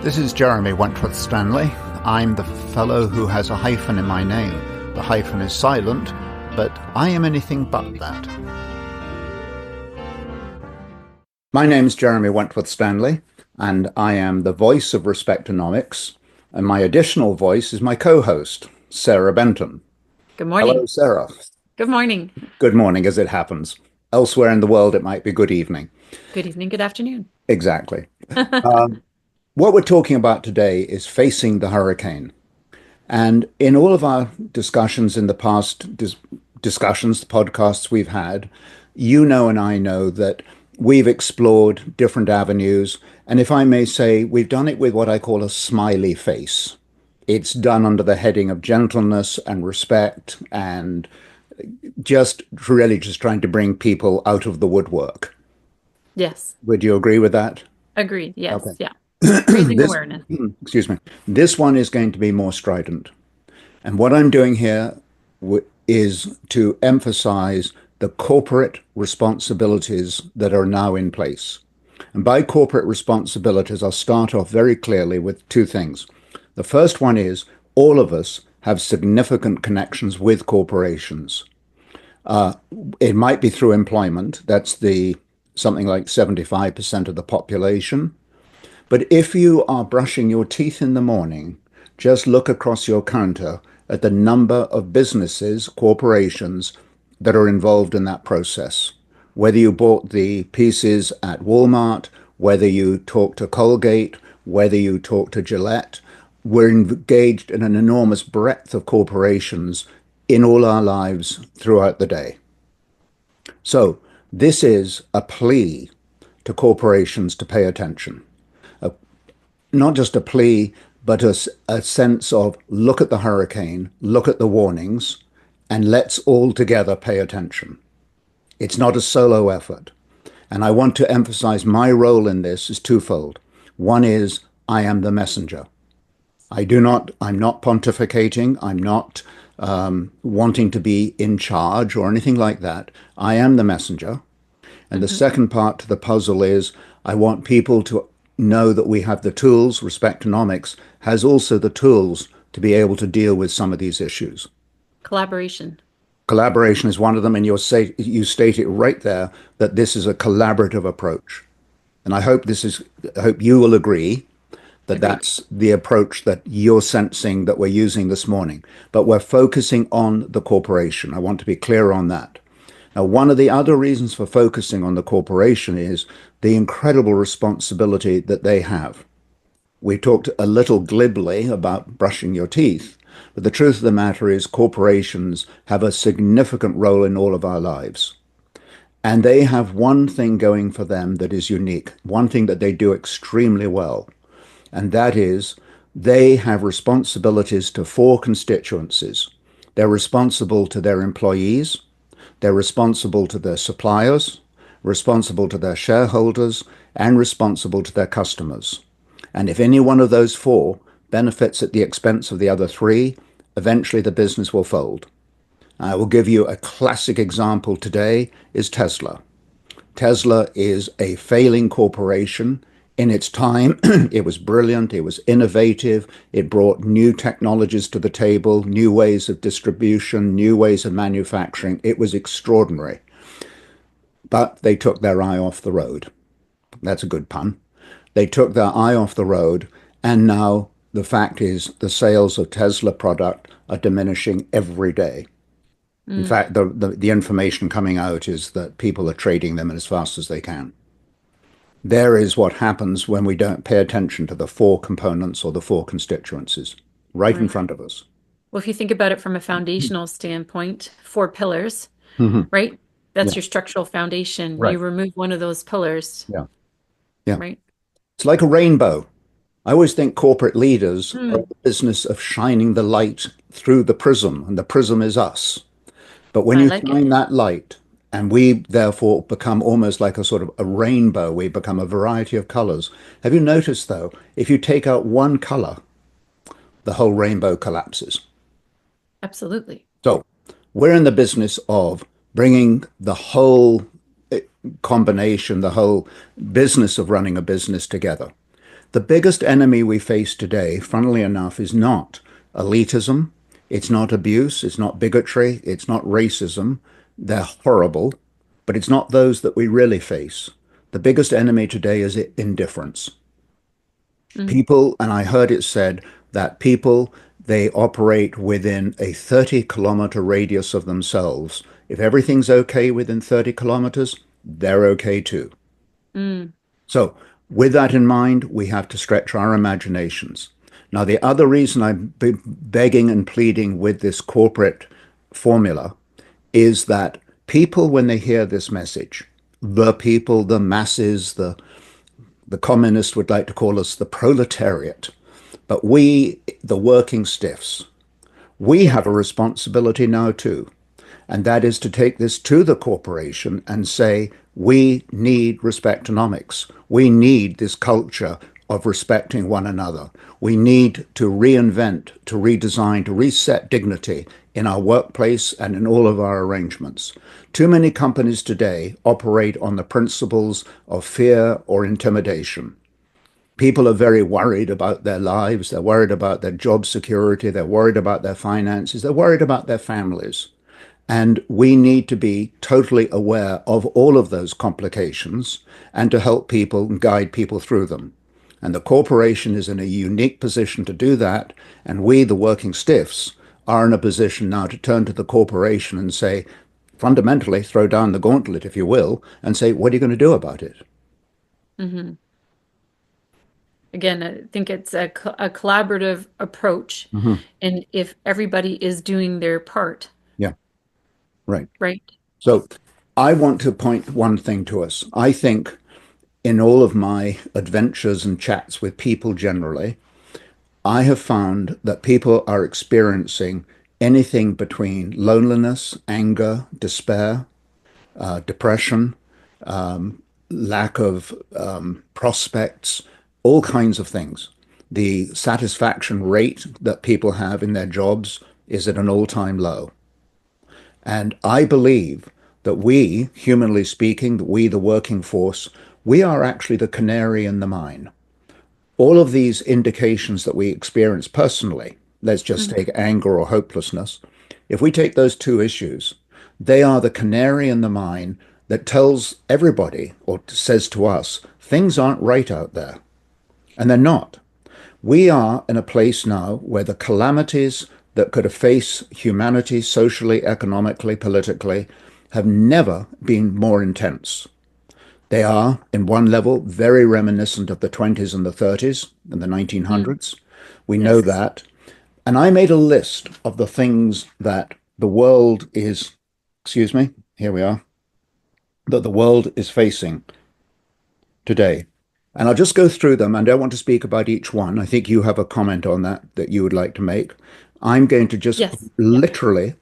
This is Jeremy Wentworth-Stanley. I'm the fellow who has a hyphen in my name. The hyphen is silent, but I am anything but that. My name is Jeremy Wentworth-Stanley, and I am the voice of Respectonomics, and my additional voice is my co-host, Sarah Benton. Good morning. Hello, Sarah. Good morning. Good morning, as it happens. Elsewhere in the world, it might be good evening. Good evening, good afternoon. Exactly. What we're talking about today is facing the hurricane. And in all of our discussions in the past, discussions, the podcasts we've had, you know and I know that we've explored different avenues. And if I may say, we've done it with what I call a smiley face. It's done under the heading of gentleness and respect and just trying to bring people out of the woodwork. Yes. Would you agree with that? Agreed. Yes. Okay. Yeah. Raising awareness. Excuse me. This one is going to be more strident. And what I'm doing here is to emphasize the corporate responsibilities that are now in place. And by corporate responsibilities, I'll start off very clearly with two things. The first one is all of us have significant connections with corporations. It might be through employment. That's something like 75% of the population. But if you are brushing your teeth in the morning, just look across your counter at the number of businesses, corporations that are involved in that process. Whether you bought the pieces at Walmart, whether you talk to Colgate, whether you talk to Gillette, we're engaged in an enormous breadth of corporations in all our lives throughout the day. So this is a plea to corporations to pay attention. Not just a plea, but a sense of look at the hurricane, look at the warnings, and let's all together pay attention. It's not a solo effort. And I want to emphasize my role in this is twofold. One is I am the messenger. I'm not pontificating. I'm not wanting to be in charge or anything like that. I am the messenger. And the second part to the puzzle is I want people to know that we have the tools. Respectonomics has also the tools to be able to deal with some of these issues. Collaboration. Collaboration is one of them, and you state it right there that this is a collaborative approach. And I hope you will agree that that's the approach that you're sensing that we're using this morning. But we're focusing on the corporation. I want to be clear on that. Now, one of the other reasons for focusing on the corporation is the incredible responsibility that they have. We talked a little glibly about brushing your teeth, but the truth of the matter is corporations have a significant role in all of our lives. And they have one thing going for them that is unique, one thing that they do extremely well, and that is they have responsibilities to four constituencies. They're responsible to their employees, they're responsible to their suppliers, responsible to their shareholders, and responsible to their customers. And if any one of those four benefits at the expense of the other three, eventually the business will fold. I will give you a classic example today is Tesla. Tesla is a failing corporation. In its time, it was brilliant, it was innovative, it brought new technologies to the table, new ways of distribution, new ways of manufacturing. It was extraordinary. But they took their eye off the road. That's a good pun. They took their eye off the road, and now the fact is the sales of Tesla product are diminishing every day. In fact, the information coming out is that people are trading them as fast as they can. There is what happens when we don't pay attention to the four components or the four constituencies right in front of us. Well, if you think about it from a foundational standpoint, 4 pillars, right? That's your structural foundation. Right. You remove one of those pillars. Yeah. Right. It's like a rainbow. I always think corporate leaders are in the business of shining the light through the prism, and the prism is us. But when you shine that light, and we therefore become almost like a sort of a rainbow, we become a variety of colors. Have you noticed, though, if you take out one color, the whole rainbow collapses? Absolutely. So we're in the business of bringing the whole combination, the whole business of running a business together. The biggest enemy we face today, funnily enough, is not elitism, it's not abuse, it's not bigotry, it's not racism. They're horrible, but it's not those that we really face. The biggest enemy today is indifference. Mm, People, and I heard it said that people, they operate within a 30-kilometer radius of themselves. If everything's okay within 30 kilometers, they're okay too. mm, So, with that in mind, we have to stretch our imaginations. Now, the other reason I'm begging and pleading with this corporate formula is that people, when they hear this message, the people, the masses, the communists would like to call us the proletariat, but we, the working stiffs, we yes. have a responsibility now too. And that is to take this to the corporation and say, we need respectonomics. We need this culture of respecting one another. We need to reinvent, to redesign, to reset dignity in our workplace and in all of our arrangements. Too many companies today operate on the principles of fear or intimidation. People are very worried about their lives. They're worried about their job security. They're worried about their finances. They're worried about their families. And we need to be totally aware of all of those complications and to help people and guide people through them. And the corporation is in a unique position to do that. And we, the working stiffs, are in a position now to turn to the corporation and say, fundamentally, throw down the gauntlet, if you will, and say, what are you going to do about it? Hmm. Again, I think it's a collaborative approach. Mhm. And if everybody is doing their part, Yeah, right. right? So I want to point one thing to us. I think in all of my adventures and chats with people generally, I have found that people are experiencing anything between loneliness, anger, despair, depression, lack of prospects, all kinds of things. The satisfaction rate that people have in their jobs is at an all-time low. And I believe that we, humanly speaking, that we, the working force, we are actually the canary in the mine. All of these indications that we experience personally, let's just Mhm. take anger or hopelessness, if we take those two issues, they are the canary in the mine that tells everybody or says to us, things aren't right out there. And they're not. We are in a place now where the calamities that could face humanity socially, economically, politically have never been more intense. They are, in one level, very reminiscent of the 20s and the 30s and the Mm, 1900s. We know yes. that. And I made a list of the things that the world is, excuse me, here we are, that the world is facing today. And I'll just go through them. I don't want to speak about each one. I think you have a comment on that that you would like to make. I'm going to just Yes. Yeah.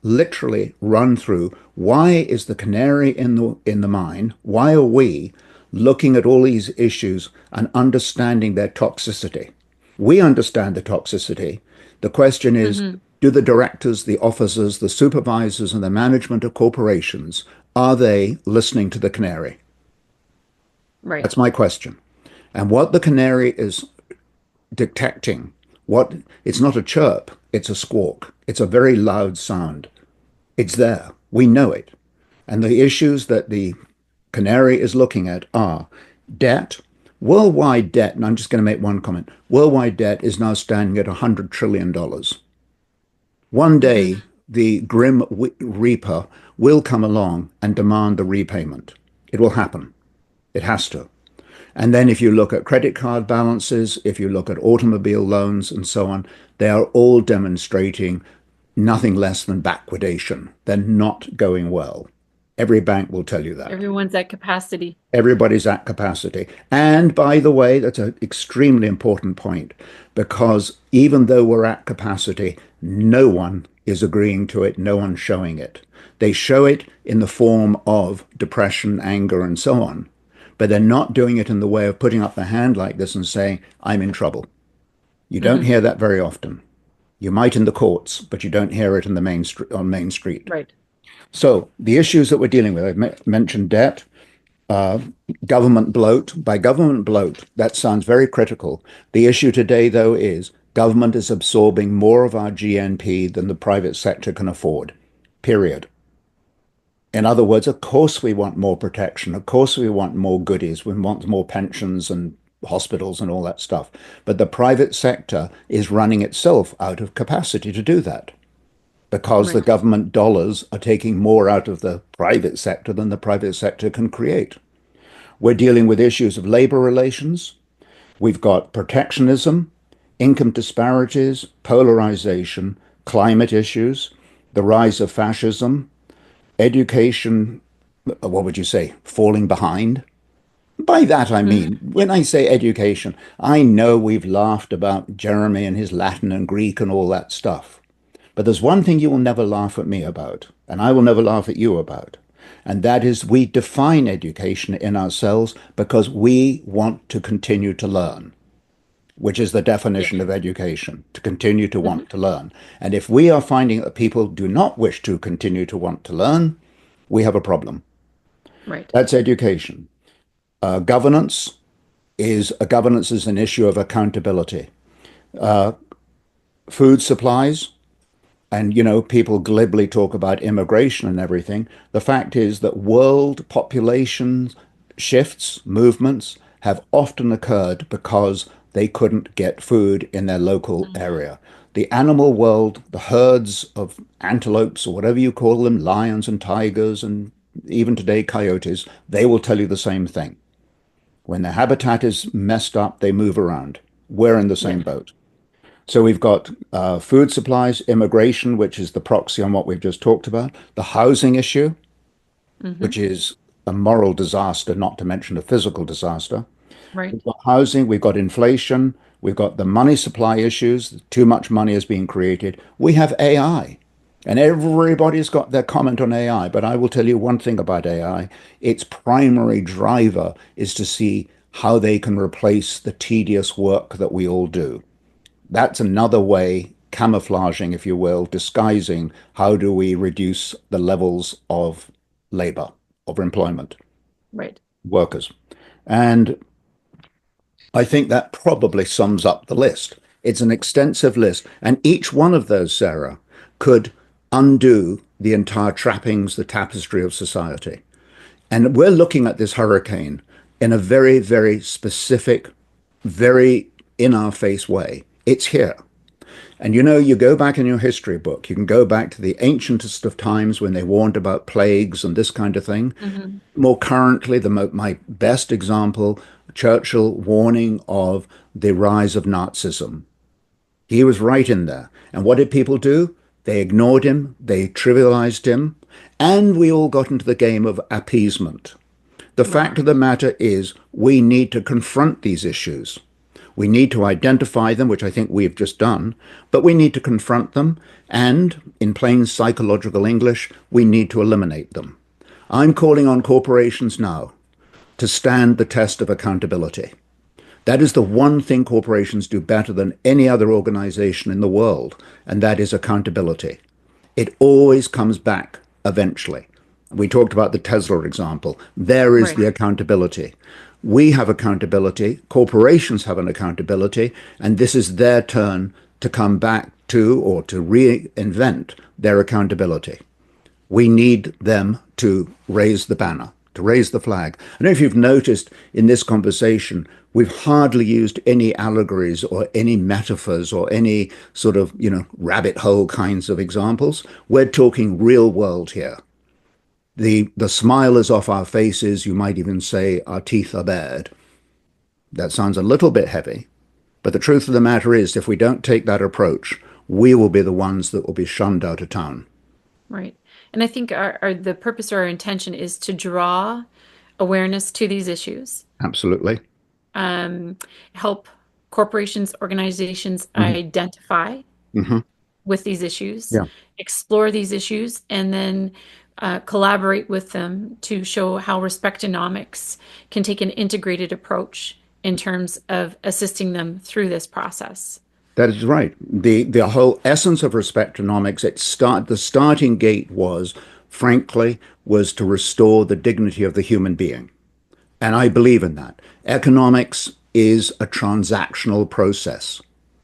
literally run through why is the canary in the mine? Why are we looking at all these issues and understanding their toxicity? We understand the toxicity. The question is, Hmm. do the directors, the officers, the supervisors, and the management of corporations, are they listening to the canary? Right. That's my question. And what the canary is detecting, what it's not a chirp, it's a squawk. It's a very loud sound. It's there. We know it. And the issues that the canary is looking at are debt, worldwide debt, and I'm just going to make one comment. Worldwide debt is now standing at $100 trillion. One Hmm. day, the grim reaper will come along and demand the repayment. It will happen. It has to. And then if you look at credit card balances, if you look at automobile loans and so on, they are all demonstrating nothing less than backwardation. They're not going well. Every bank will tell you that. Everyone's at capacity. Everybody's at capacity. And by the way, that's an extremely important point because even though we're at capacity, no one is agreeing to it, no one's showing it. They show it in the form of depression, anger, and so on, but they're not doing it in the way of putting up their hand like this and saying, I'm in trouble. You don't Hmm. hear that very often. You might in the courts, but you don't hear it in the main on Main Street. Right. So the issues that we're dealing with, I mentioned debt. Government bloat. By government bloat, that sounds very critical. The issue today, though, is government is absorbing more of our GNP than the private sector can afford, period. In other words, of course we want more protection. Of course we want more goodies. We want more pensions and hospitals and all that stuff. But the private sector is running itself out of capacity to do that because the Right. government dollars are taking more out of the private sector than the private sector can create. We're dealing with issues of labor relations. We've got protectionism, income disparities, polarization, climate issues, the rise of fascism, education, what would you say, falling behind? By that I Mhm. mean, when I say education, I know we've laughed about Jeremy and his Latin and Greek and all that stuff. But there's one thing you will never laugh at me about, and I will never laugh at you about, and that is we define education in ourselves because we want to continue to learn, which is the Yeah. definition of education, to continue to Mhm. want to learn. And if we are finding that people do not wish to continue to want to learn, we have a problem. Right. That's education. Governance governance is an issue of accountability. Food supplies, and people glibly talk about immigration and everything. The fact is that world population shifts, movements have often occurred because they couldn't get food in their local Mhm. area. The animal world, the herds of antelopes or whatever you call them, lions and tigers and even today coyotes, they will tell you the same thing. When their habitat is messed up, they move around. We're in the Yeah. same boat. So we've got food supplies, immigration, which is the proxy on what we've just talked about, the housing issue, Hmm. which is a moral disaster, not to mention a physical disaster. Right. We've got housing, we've got inflation, we've got the money supply issues, too much money is being created. We have AI. And everybody's got their comment on AI, but I will tell you one thing about AI. Its primary driver is to see how they can replace the tedious work that we all do. That's another way, camouflaging, if you will, disguising how do we reduce the levels of labor, of employment, Right. workers. And I think that probably sums up the list. It's an extensive list. And each one of those, Sarah, could undo the entire trappings, the tapestry of society. And we're looking at this hurricane in a very, very specific, very in our face way. It's here. And you go back in your history book, you can go back to the ancientest of times when they warned about plagues and this kind of thing. Hmm. More currently, my best example, Churchill warning of the rise of Nazism. He was right in there. And what did people do? They ignored him, they trivialized him, and we all got into the game of appeasement. The Right. fact of the matter is, we need to confront these issues. We need to identify them, which I think we've just done, but we need to confront them, and in plain psychological English, we need to eliminate them. I'm calling on corporations now to stand the test of accountability. That is the one thing corporations do better than any other organization in the world, and that is accountability. It always comes back eventually. We talked about the Tesla example. There is Right. the accountability. We have accountability, corporations have an accountability, and this is their turn to come back to or to reinvent their accountability. We need them to raise the banner, to raise the flag. I don't know if you've noticed in this conversation, we've hardly used any allegories or any metaphors or any sort of, rabbit hole kinds of examples. We're talking real world here. The smile is off our faces. You might even say our teeth are bared. That sounds a little bit heavy, but the truth of the matter is, if we don't take that approach, we will be the ones that will be shunned out of town. Right. And I think the purpose or our intention is to draw awareness to these issues, Absolutely. um, help corporations, organizations Hmm. identify Hmm. with these issues, Yeah. explore these issues, and then collaborate with them to show how Respectonomics can take an integrated approach in terms of assisting them through this process. That is right. The whole essence of respectonomics, the starting gate was, frankly, was to restore the dignity of the human being. And I believe in that. Economics is a transactional process.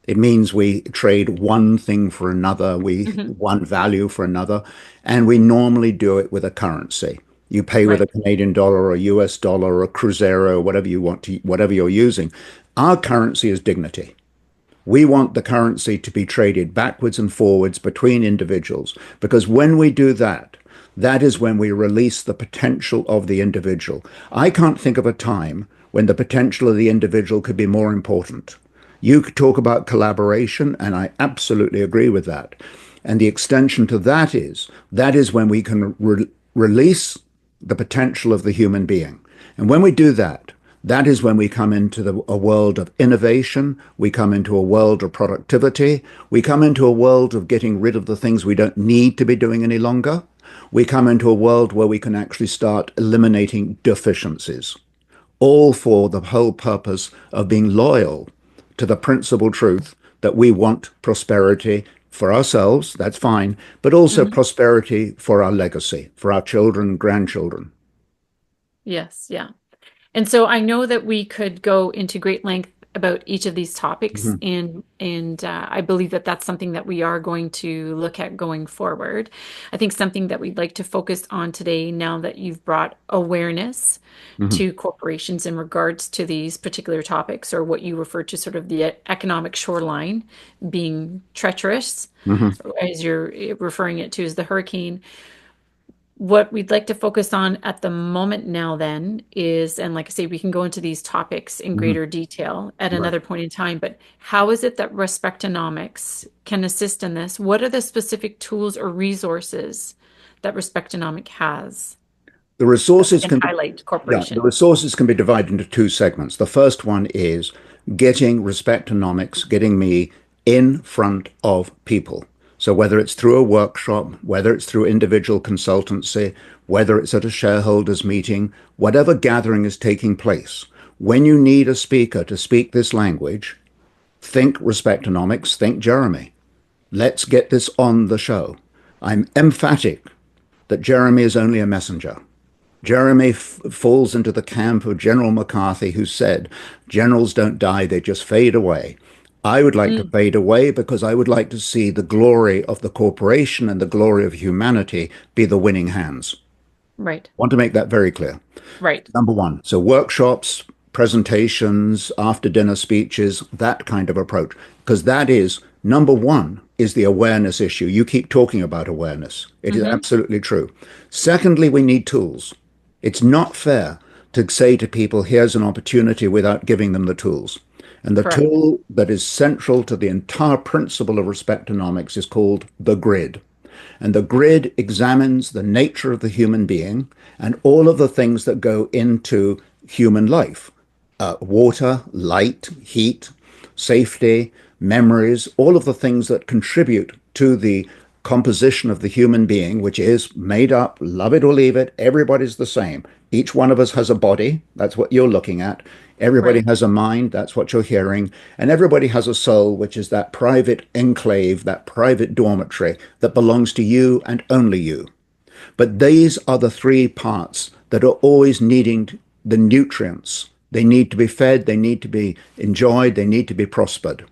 It means we trade one thing for another, we Hmm. one value for another, and we normally do it with a currency. You pay with a Right. Canadian dollar or a US dollar or a Cruzeiro, whatever you want to, whatever you're using. Our currency is dignity. We want the currency to be traded backwards and forwards between individuals because when we do that, that is when we release the potential of the individual. I can't think of a time when the potential of the individual could be more important. You could talk about collaboration, and I absolutely agree with that. And the extension to that is when we can release the potential of the human being. And when we do that, that is when we come into a world of innovation. We come into a world of productivity. We come into a world of getting rid of the things we don't need to be doing any longer. We come into a world where we can actually start eliminating deficiencies, all for the whole purpose of being loyal to the principal truth that we want prosperity for ourselves, that's fine, but also Hmm. prosperity for our legacy, for our children, grandchildren. Yes, yeah. And so I know that we could go into great length about each of these topics, Mhm. and I believe that that's something that we are going to look at going forward. I think something that we'd like to focus on today, now that you've brought awareness Mhm. to corporations in regards to these particular topics, or what you refer to sort of the economic shoreline being treacherous, Mhm. as you're referring it to as the hurricane. What we'd like to focus on at the moment now then is, and like I say, we can go into these topics in Mhm. greater detail at Right. another point in time, but how is it that Respectonomics can assist in this? What are the specific tools or resources that Respectonomic has The that we resources can can be, highlight to yeah, the corporations? resources can be divided into two segments. The first one is getting Respectonomics, getting me in front of people. So whether it's through a workshop, whether it's through individual consultancy, whether it's at a shareholders meeting, whatever gathering is taking place, when you need a speaker to speak this language, think Respectonomics, think Jeremy. Let's get this on the show. I'm emphatic that Jeremy is only a messenger. Jeremy falls into the camp of General McCarthy, who said, generals don't die, they just fade away. I would like to Mm, fade away because I would like to see the glory of the corporation and the glory of humanity be the winning hands. right, I want to make that very clear. right. Number one. So workshops, presentations, after dinner speeches, that kind of approach. Because that is number one is the awareness issue. You keep talking about awareness. It is Hmm. absolutely true. Secondly, we need tools. It's not fair to say to people, here's an opportunity without giving them the tools. And the Correct. tool that is central to the entire principle of respectonomics is called the grid. And the grid examines the nature of the human being and all of the things that go into human life: water, light, heat, safety, memories, all of the things that contribute to the composition of the human being, which is made up, love it or leave it, everybody's the same. Each one of us has a body, that's what you're looking at. Everybody Right. has a mind, that's what you're hearing. And everybody has a soul, which is that private enclave, that private dormitory that belongs to you and only you. But these are the three parts that are always needing the nutrients. They need to be fed, they need to be enjoyed, they need to be prospered.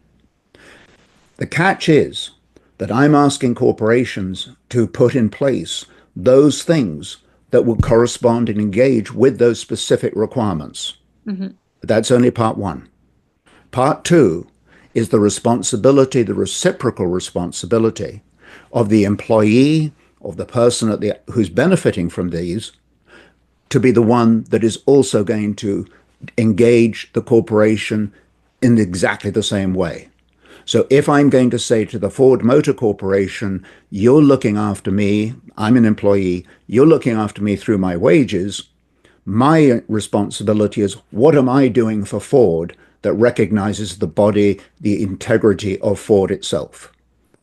The catch is that I'm asking corporations to put in place those things that will correspond and engage with those specific requirements. Hmm. But that's only part one. Part two is the responsibility, the reciprocal responsibility of the employee, of the person who's benefiting from these, to be the one that is also going to engage the corporation in exactly the same way. So if I'm going to say to the Ford Motor Corporation, you're looking after me, I'm an employee, you're looking after me through my wages, my responsibility is what am I doing for Ford that recognizes the body, the integrity of Ford itself?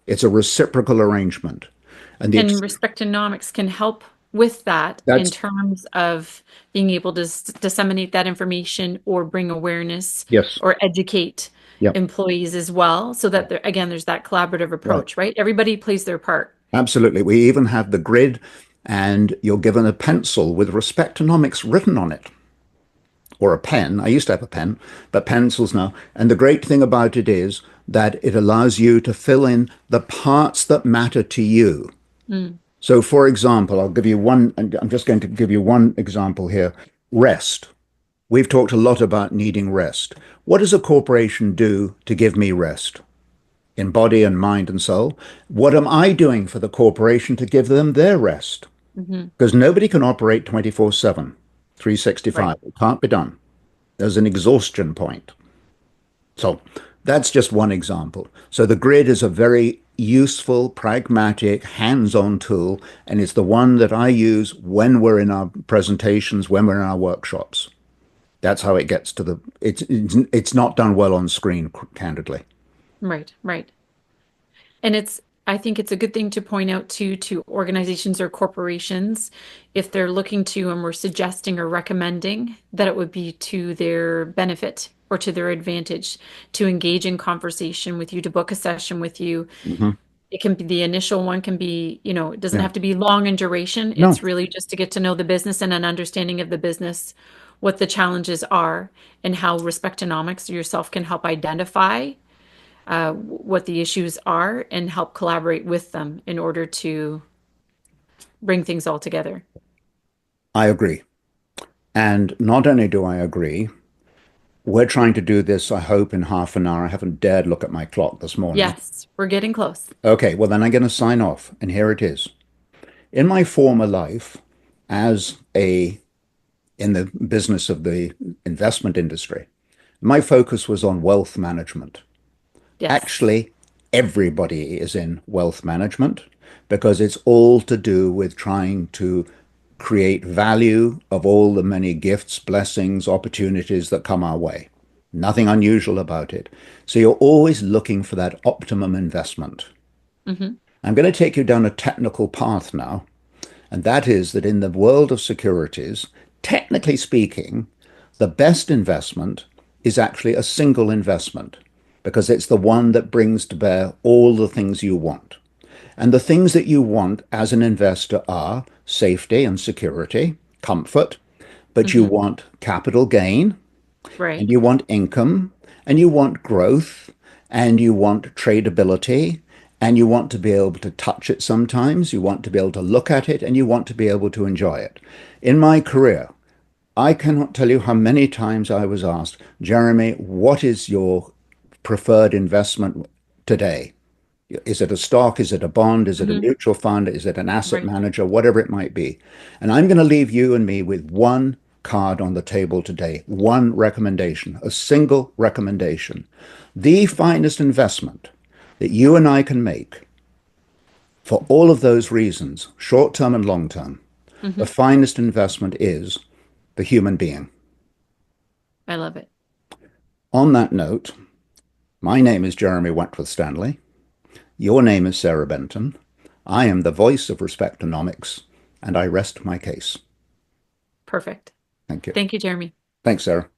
It's a reciprocal arrangement. And And Respectonomics can help with that in that's, terms of being able to disseminate that information or bring awareness yes, or educate yep, employees as well, so that there, again, there's that collaborative right. approach, right? Everybody plays their part. Absolutely. We even have the grid, and you're given a pencil with Respectonomics written on it. or a pen. I used to have a pen, but pencils now. And the great thing about it is that it allows you to fill in the parts that matter to you. Mm. So, for example, I'll give you one, and I'm just going to give you one example here. Rest. We've talked a lot about needing rest. What does a corporation do to give me rest in body and mind and soul? What am I doing for the corporation to give them their rest? Hmm. Because nobody can operate 24/7, Right. 365. It can't be done. There's an exhaustion point. So that's just one example. So the grid is a very useful, pragmatic, hands-on tool, and it's the one that I use when we're in our presentations, when we're in our workshops. That's how it gets to the. It's not done well on screen, candidly. Right. Right. And I think it's a good thing to point out to organizations or corporations if they're looking to and we're suggesting or recommending that it would be to their benefit or to their advantage to engage in conversation with you, to book a session with you. Hmm. It can be the initial one can be, it doesn't Yeah. have to be long in duration. No, It's really just to get to know the business and an understanding of the business, what the challenges are, and how Respectonomics yourself can help identify what the issues are and help collaborate with them in order to bring things all together. I agree. And not only do I agree, we're trying to do this, I hope, in half an hour. I haven't dared look at my clock this morning. Yes, we're getting close. Okay, well, then I'm going to sign off, and here it is. In my former life, as a in the business of the investment industry, my focus was on wealth management. Yes. Actually, everybody is in wealth management because it's all to do with trying to create value of all the many gifts, blessings, opportunities that come our way. Nothing unusual about it. So you're always looking for that optimum investment. Hmm. I'm going to take you down a technical path now, and that is that in the world of securities, technically speaking, the best investment is actually a single investment because it's the one that brings to bear all the things you want. And the things that you want as an investor are safety and security, comfort, but you Hmm. want capital gain, and Right. you want income, and you want growth, and you want tradability, and you want to be able to touch it sometimes, you want to be able to look at it, and you want to be able to enjoy it. In my career, I cannot tell you how many times I was asked, Jeremy, what is your preferred investment today? Is it a stock? Is it a bond? Is it a Hmm. mutual fund? Is it an asset Right. manager? Whatever it might be. And I'm going to leave you and me with one card on the table today, one recommendation, a single recommendation. The finest investment that you and I can make for all of those reasons, short term and long term, the Hmm. finest investment is the human being. I love it. On that note, my name is Jeremy Wentworth-Stanley. Your name is Sarah Benton. I am the voice of Respectonomics, and I rest my case. Perfect. Thank you. Thank you, Jeremy. Thanks, Sarah.